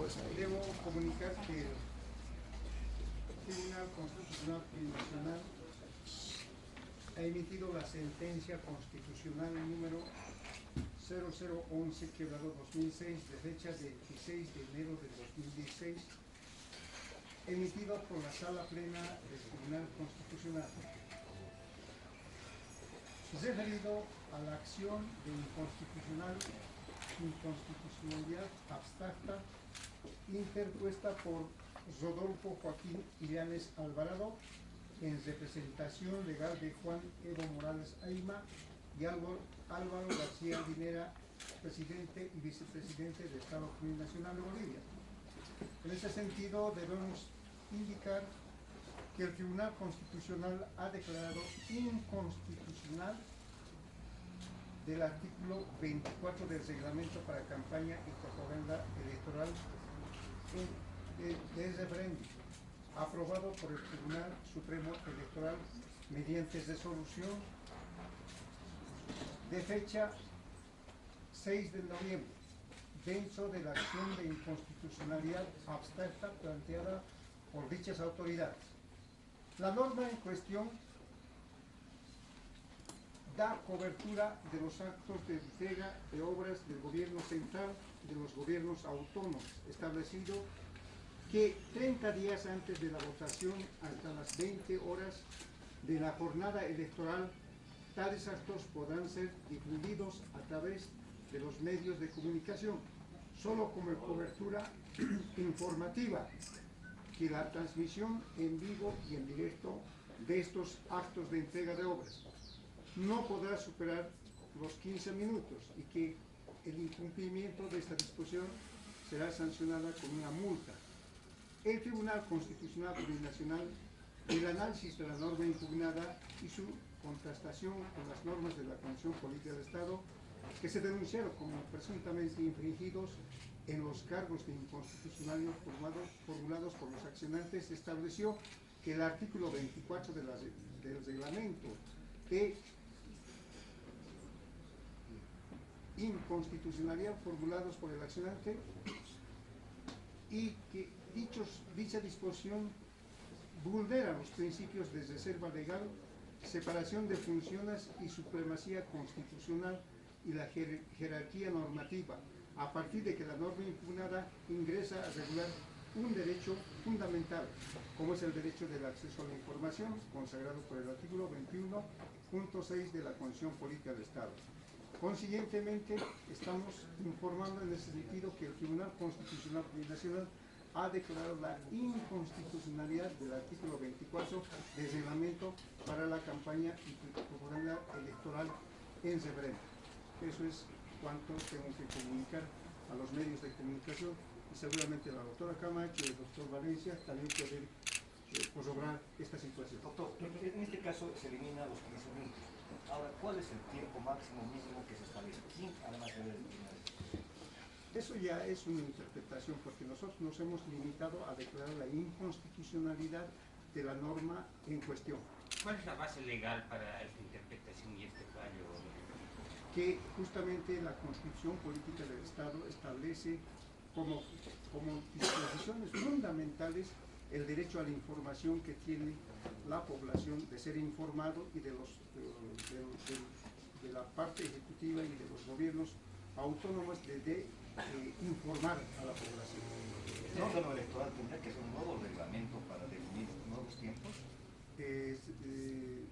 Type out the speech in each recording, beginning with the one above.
Debo comunicar que el Tribunal Constitucional Plurinacional ha emitido la sentencia constitucional número 0011/2006 de fecha de 16 de enero de 2016, emitido por la Sala Plena del Tribunal Constitucional, referido a la acción de inconstitucionalidad abstracta interpuesta por Rodolfo Joaquín Illanes Alvarado en representación legal de Juan Evo Morales Ayma y Álvaro García Linera, presidente y vicepresidente del Estado Plurinacional de Bolivia. En ese sentido, debemos indicar que el Tribunal Constitucional ha declarado inconstitucional del artículo 24 del Reglamento para Campaña y Propaganda Electoral del referéndum, aprobado por el Tribunal Supremo Electoral mediante resolución de fecha 6 de noviembre, dentro de la acción de inconstitucionalidad abstracta planteada por dichas autoridades. La norma en cuestión da cobertura de los actos de entrega de obras del gobierno central y de los gobiernos autónomos, establecido que 30 días antes de la votación, hasta las 20 horas de la jornada electoral, tales actos podrán ser difundidos a través de los medios de comunicación, solo como cobertura informativa, que la transmisión en vivo y en directo de estos actos de entrega de obras no podrá superar los 15 minutos y que el incumplimiento de esta disposición será sancionada con una multa. El Tribunal Constitucional Plurinacional, el análisis de la norma impugnada y su contrastación con las normas de la Constitución Política del Estado, que se denunciaron como presuntamente infringidos en los cargos de inconstitucionalidad formulados por los accionantes, estableció que el artículo 24 del reglamento de inconstitucionalidad formulados por el accionante y que dicha disposición vulnera los principios de reserva legal, separación de funciones y supremacía constitucional y la jerarquía normativa, a partir de que la norma impugnada ingresa a regular un derecho fundamental, como es el derecho del acceso a la información, consagrado por el artículo 21.6 de la Constitución Política del Estado. Consiguientemente, estamos informando en ese sentido que el Tribunal Constitucional Plurinacional ha declarado la inconstitucionalidad del artículo 24 del reglamento para la campaña y propaganda electoral en referéndum. Eso es cuanto tengo que comunicar a los medios de comunicación, y seguramente la doctora Camacho y el doctor Valencia también pueden corroborar esta situación. Doctor, en este caso se elimina los 15 minutos. Ahora, ¿cuál es el tiempo máximo mínimo que se establece? ¿Quién además debe determinar esto? Eso ya es una interpretación, porque nosotros nos hemos limitado a declarar la inconstitucionalidad de la norma en cuestión. ¿Cuál es la base legal para esta interpretación y este fallo? Que justamente la Constitución Política del Estado establece como disposiciones fundamentales el derecho a la información que tiene la población, de ser informado, y de la parte ejecutiva y de los gobiernos autónomos de informar a la población. ¿El órgano electoral tendrá que hacer un nuevo reglamento para definir nuevos tiempos?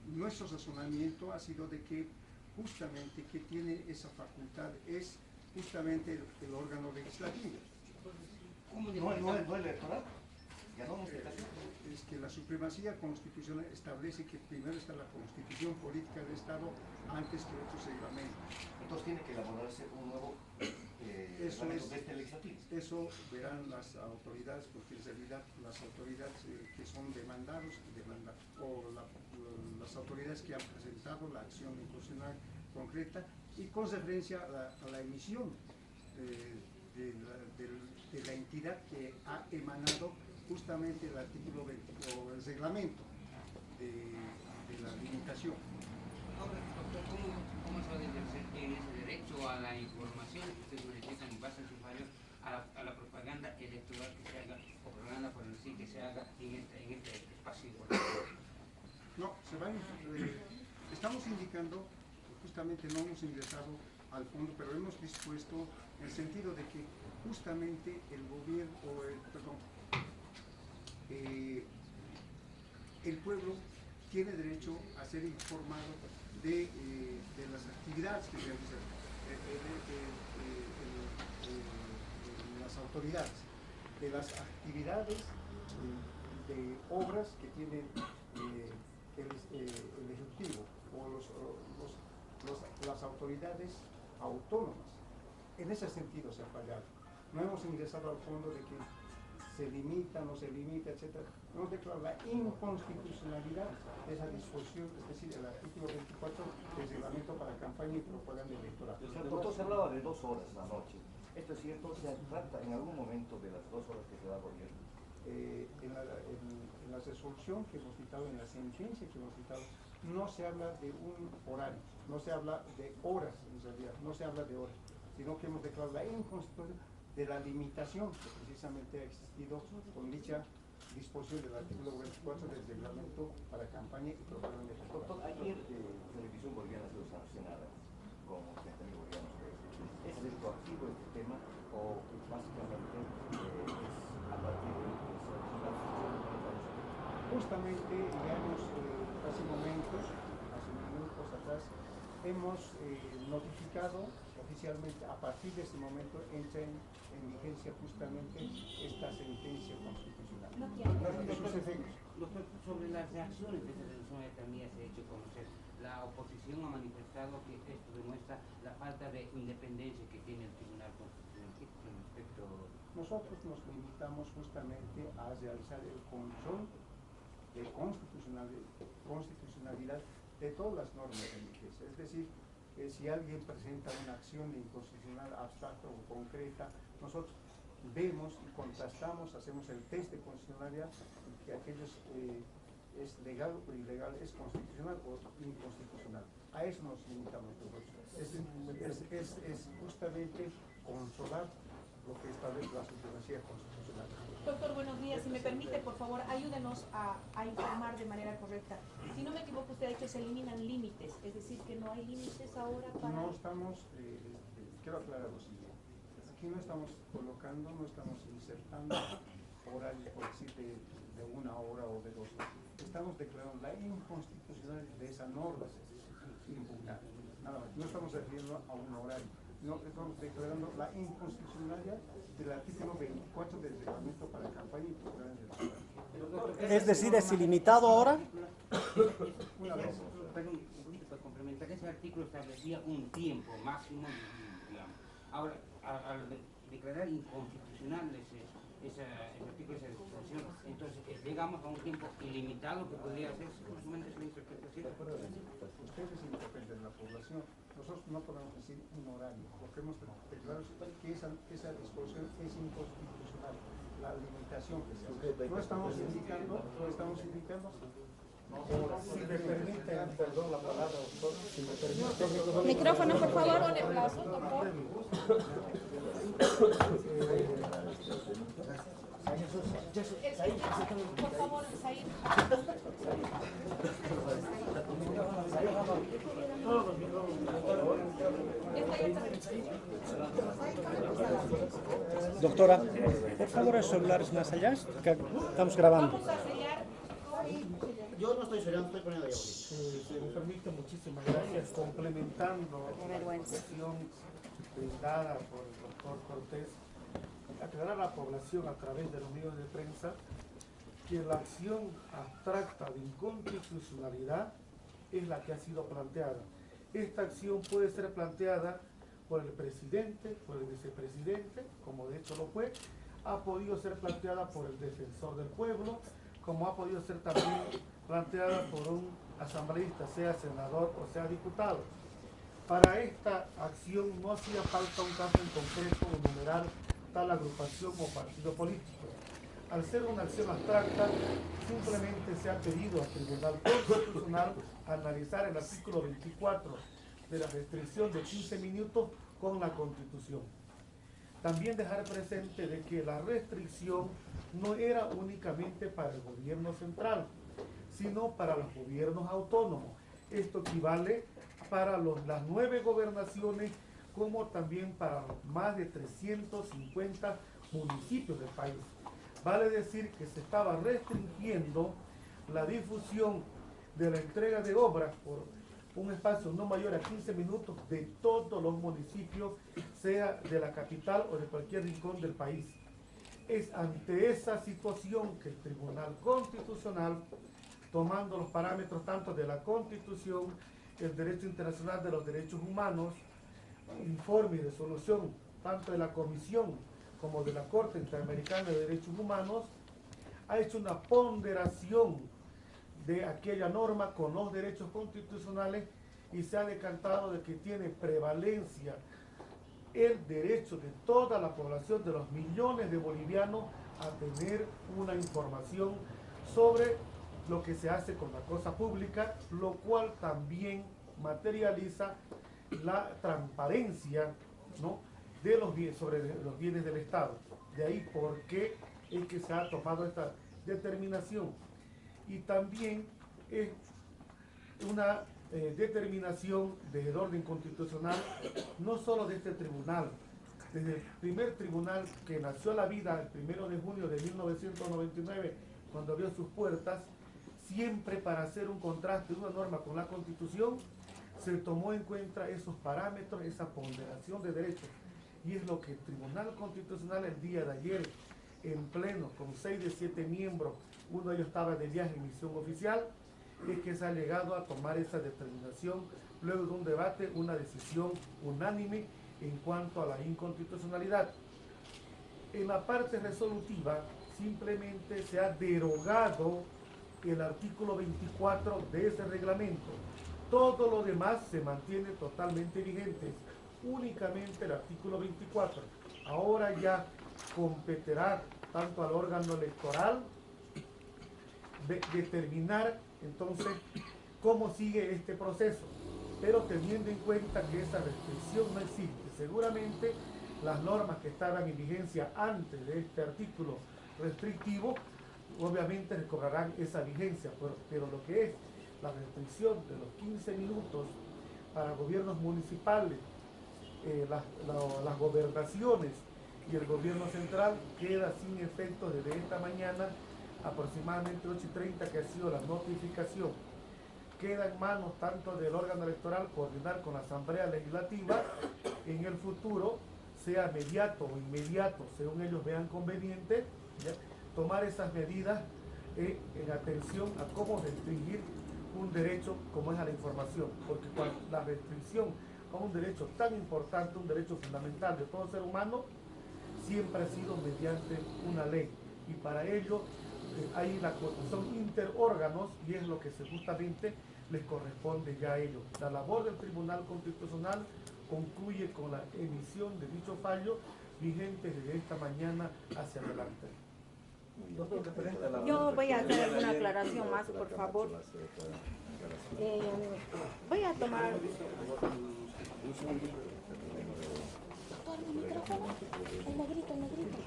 Nuestro razonamiento ha sido de que justamente que tiene esa facultad es justamente el órgano legislativo. ¿No el electoral? ¿Ya no Es que la supremacía constitucional establece que primero está la Constitución Política del Estado antes que otros reglamentos. Entonces tiene que elaborarse un nuevo reglamento de este legislativo. Eso verán las autoridades, porque en realidad las autoridades que son demandados las autoridades que han presentado la acción inconstitucional concreta, y con referencia a la emisión de la entidad que ha emanado justamente el artículo 20, o el reglamento de la limitación. Ahora, doctor, ¿cómo se va a ejercer ese derecho a la información que ustedes manifiestan y basan sus fallos a la propaganda electoral? estamos indicando, justamente no hemos ingresado al fondo, pero hemos dispuesto en el sentido de que justamente el gobierno, el pueblo tiene derecho a ser informado de las actividades que realizan las autoridades, de las actividades de obras que tiene el Ejecutivo o las autoridades autónomas. En ese sentido se ha fallado. No hemos ingresado al fondo de que se limita, no se limita, etc. Hemos declarado la inconstitucionalidad de esa disposición, es decir, el artículo 24 del reglamento para campaña y propaganda electoral. Doctor, se hablaba de 2 horas la noche. ¿Esto es cierto? ¿Se trata en algún momento de las 2 horas que se da el gobierno? En la resolución que hemos citado, en la sentencia que hemos citado, no se habla de un horario, no se habla de horas en realidad, no se habla de horas, sino que hemos declarado la inconstitucionalidad de la limitación que precisamente ha existido con dicha disposición del artículo 24 del reglamento para campaña y propaganda electoral. Doctor, ayer Televisión Boliviana ha sido sancionada con 30.000 bolivianos. ¿Es retroactivo este tema o básicamente es a partir de la Justamente ya hace minutos atrás, hemos notificado oficialmente, a partir de ese momento entra en vigencia justamente esta sentencia constitucional. Doctor, sobre las reacciones de esa resolución también se ha hecho conocer. La oposición ha manifestado que esto demuestra la falta de independencia que tiene el Tribunal Constitucional. ¿Qué con respecto? Nosotros nos limitamos justamente a realizar el control de constitucionalidad de todas las normas de vigencia. Es decir, si alguien presenta una acción de inconstitucional abstracta o concreta, nosotros vemos y contrastamos, hacemos el test de constitucionalidad, que aquello es legal o ilegal, es constitucional o inconstitucional. A eso nos limitamos nosotros. Es justamente controlar lo que establece la supremacía constitucional. Doctor, buenos días. Si me permite, por favor, ayúdenos a informar de manera correcta. Si no me equivoco, usted ha dicho que se eliminan límites, es decir, que no hay límites ahora para... No estamos, quiero aclarar lo siguiente, aquí no estamos colocando, no estamos insertando horarios, por decir, de 1 hora o de 2 horas. Estamos declarando la inconstitucionalidad de esa norma impugnada. Nada más, no estamos refiriendo a un horario. No, estamos declarando la inconstitucionalidad del artículo 24 del reglamento para campaña y propaganda electoral. Es decir, ¿es ilimitado ahora? Perdón, para complementar, ese artículo establecía un tiempo máximo, digamos. Ahora, al declarar inconstitucional ese artículo, esa disposición, entonces llegamos a un tiempo ilimitado que podría ser justamente su interpretación. Ustedes interpretan la población. Nosotros no podemos decir un horario, porque hemos declarado que esa disposición es inconstitucional, la limitación que se hace. No estamos indicando, si me permiten, perdón la palabra, doctor, si me permite. Micrófono, por favor. Pone plazo, doctor. Por favor, Said. Doctora, por favor, los celulares más allá, que estamos grabando. Vamos a sellar. Yo no estoy sellando, estoy poniendo ya. Si me permite, muchísimas gracias. Complementando la explicación brindada por el doctor Cortés, aclarar a la población a través de los medios de prensa que la acción abstracta de inconstitucionalidad es la que ha sido planteada. Esta acción puede ser planteada por el presidente, por el vicepresidente, como de hecho lo fue, ha podido ser planteada por el defensor del pueblo, como ha podido ser también planteada por un asambleísta, sea senador o sea diputado. Para esta acción no hacía falta un caso en concreto o enumerar tal agrupación o partido político. Al ser una acción abstracta, simplemente se ha pedido al Tribunal Constitucional analizar el artículo 24 de la restricción de 15 minutos con la Constitución. También dejar presente de que la restricción no era únicamente para el gobierno central, sino para los gobiernos autónomos. Esto equivale para las 9 gobernaciones como también para los más de 350 municipios del país. Vale decir que se estaba restringiendo la difusión de la entrega de obras por un espacio no mayor a 15 minutos de todos los municipios, sea de la capital o de cualquier rincón del país. Es ante esa situación que el Tribunal Constitucional, tomando los parámetros tanto de la Constitución, el derecho internacional de los derechos humanos, informe y resolución tanto de la Comisión como de la Corte Interamericana de Derechos Humanos, ha hecho una ponderación de aquella norma con los derechos constitucionales y se ha decantado de que tiene prevalencia el derecho de toda la población, de los millones de bolivianos, a tener una información sobre lo que se hace con la cosa pública, lo cual también materializa la transparencia, ¿no?, de los bienes, sobre los bienes del Estado. De ahí por qué es que se ha tomado esta determinación. Y también es una determinación de orden constitucional, no solo de este tribunal, desde el primer tribunal que nació a la vida el 1 de junio de 1999, cuando abrió sus puertas, siempre para hacer un contraste de una norma con la Constitución, se tomó en cuenta esos parámetros, esa ponderación de derechos. Y es lo que el Tribunal Constitucional el día de ayer, en pleno, con 6 de 7 miembros, uno de ellos estaba de viaje en misión oficial, es que se ha llegado a tomar esa determinación, luego de un debate, una decisión unánime en cuanto a la inconstitucionalidad. En la parte resolutiva, simplemente se ha derogado el artículo 24 de ese reglamento. Todo lo demás se mantiene totalmente vigente, únicamente el artículo 24. Ahora ya competirá tanto al órgano electoral determinar entonces cómo sigue este proceso, pero teniendo en cuenta que esa restricción no existe. Seguramente las normas que estaban en vigencia antes de este artículo restrictivo obviamente recobrarán esa vigencia, pero lo que es la restricción de los 15 minutos para gobiernos municipales, las gobernaciones y el gobierno central queda sin efecto desde esta mañana, aproximadamente 8:30, que ha sido la notificación. Queda en manos tanto del órgano electoral coordinar con la Asamblea Legislativa en el futuro, sea mediato o inmediato, según ellos vean conveniente, ¿ya?, tomar esas medidas en atención a cómo restringir un derecho como es a la información, porque cuando la restricción a un derecho tan importante, un derecho fundamental de todo ser humano, siempre ha sido mediante una ley, y para ello hay son interórganos, y es lo que justamente les corresponde ya a ellos. La labor del Tribunal Constitucional concluye con la emisión de dicho fallo vigente desde esta mañana hacia adelante. Yo voy a hacer alguna aclaración más, por favor. Voy a tomar... El negrito, el negrito.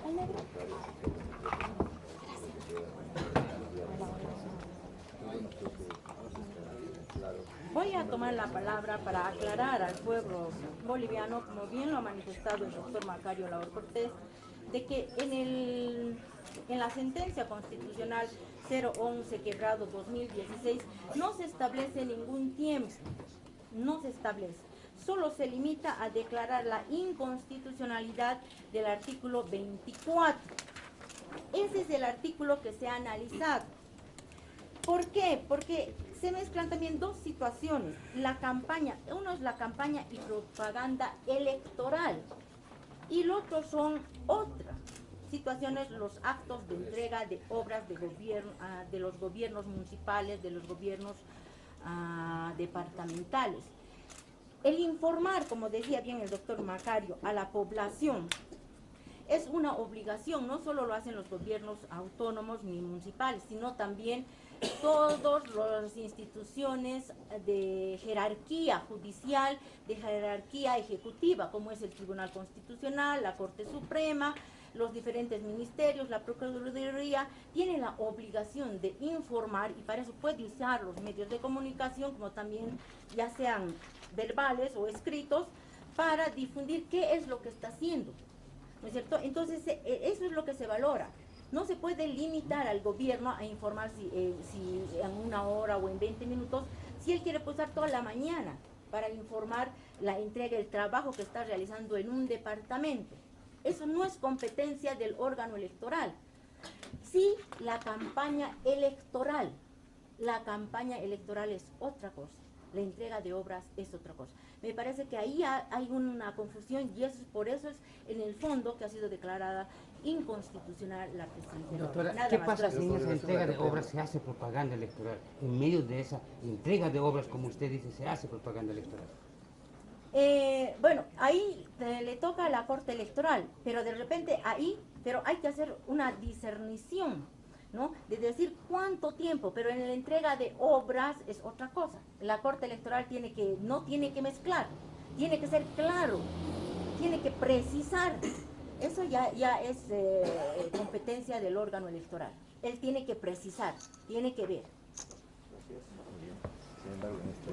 El negro. Voy a tomar la palabra para aclarar al pueblo boliviano, como bien lo ha manifestado el doctor Macario Laor Cortés, de que en la sentencia constitucional 011/2016 no se establece ningún tiempo, no se establece. Solo se limita a declarar la inconstitucionalidad del artículo 24. Ese es el artículo que se ha analizado. ¿Por qué? Porque se mezclan también dos situaciones. La campaña, uno es la campaña y propaganda electoral, y lo otro son otras situaciones, los actos de entrega de obras de gobierno, de los gobiernos municipales, de los gobiernos departamentales. El informar, como decía bien el doctor Macario, a la población es una obligación, no solo lo hacen los gobiernos autónomos ni municipales, sino también todas las instituciones de jerarquía judicial, de jerarquía ejecutiva, como es el Tribunal Constitucional, la Corte Suprema, los diferentes ministerios, la Procuraduría, tienen la obligación de informar, y para eso puede usar los medios de comunicación, como también ya sean verbales o escritos, para difundir qué es lo que está haciendo, ¿no es cierto? Entonces, eso es lo que se valora. No se puede limitar al gobierno a informar si en 1 hora o en 20 minutos, si él quiere usar toda la mañana para informar la entrega del trabajo que está realizando en un departamento. Eso no es competencia del órgano electoral. Sí, la campaña electoral es otra cosa. La entrega de obras es otra cosa. Me parece que ahí hay una confusión, y por eso es en el fondo que ha sido declarada inconstitucional la presidencia. Doctora, ¿qué pasa si en esa entrega de obras se hace propaganda electoral? En medio de esa entrega de obras, como usted dice, se hace propaganda electoral. Bueno, ahí le toca a la Corte Electoral, pero de repente pero hay que hacer una discernición, ¿no? De decir cuánto tiempo, pero en la entrega de obras es otra cosa. La Corte Electoral no tiene que mezclar, tiene que ser claro, tiene que precisar. Eso ya es competencia del órgano electoral. Él tiene que precisar, tiene que ver. Sin embargo, en este